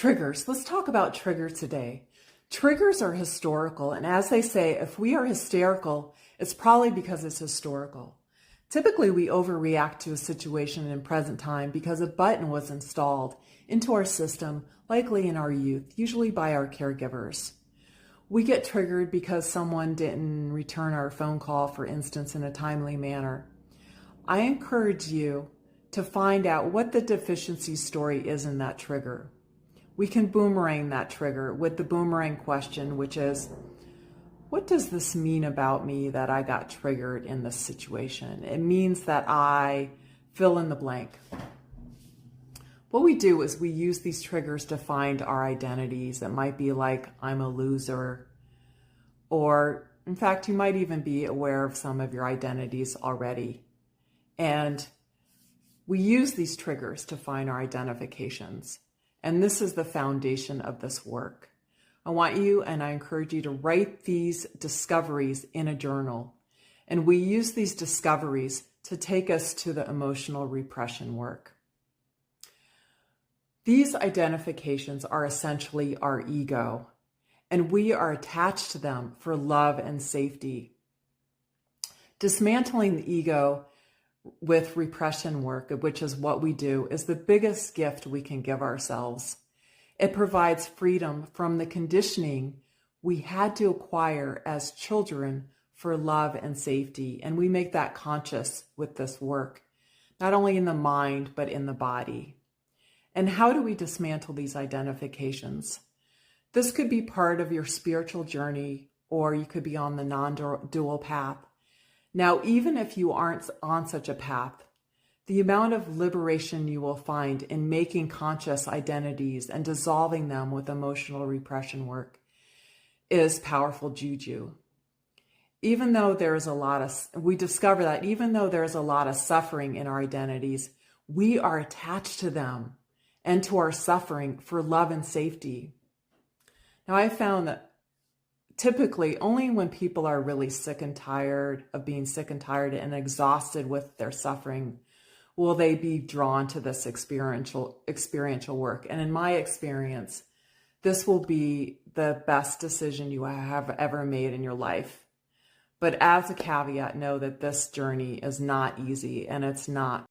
Triggers. Let's talk about triggers today. Triggers are historical, and as they say, if we are hysterical, it's probably because it's historical. Typically, we overreact to a situation in present time because a button was installed into our system, likely in our youth, usually by our caregivers. We get triggered because someone didn't return our phone call, for instance, in a timely manner. I encourage you to find out what the deficiency story is in that trigger. We can boomerang that trigger with the boomerang question, which is, what does this mean about me that I got triggered in this situation? It means that I fill in the blank. What we do is we use these triggers to find our identities. It might be like, I'm a loser, or in fact, you might even be aware of some of your identities already. And we use these triggers to find our identifications. And this is the foundation of this work. I want you, and I encourage you, to write these discoveries in a journal. And we use these discoveries to take us to the emotional repression work. These identifications are essentially our ego, and we are attached to them for love and safety. Dismantling the ego with repression work, which is what we do, is the biggest gift we can give ourselves. It provides freedom from the conditioning we had to acquire as children for love and safety, and we make that conscious with this work, not only in the mind, but in the body. And how do we dismantle these identifications? This could be part of your spiritual journey, or you could be on the non-dual path. Now, even if you aren't on such a path, the amount of liberation you will find in making conscious identities and dissolving them with emotional repression work is powerful juju. Even though we discover that even though there's a lot of suffering in our identities, we are attached to them and to our suffering for love and safety. Now, I found that typically, only when people are really sick and tired of being sick and tired and exhausted with their suffering will they be drawn to this experiential work. And in my experience, this will be the best decision you have ever made in your life. But as a caveat, know that this journey is not easy, and it's not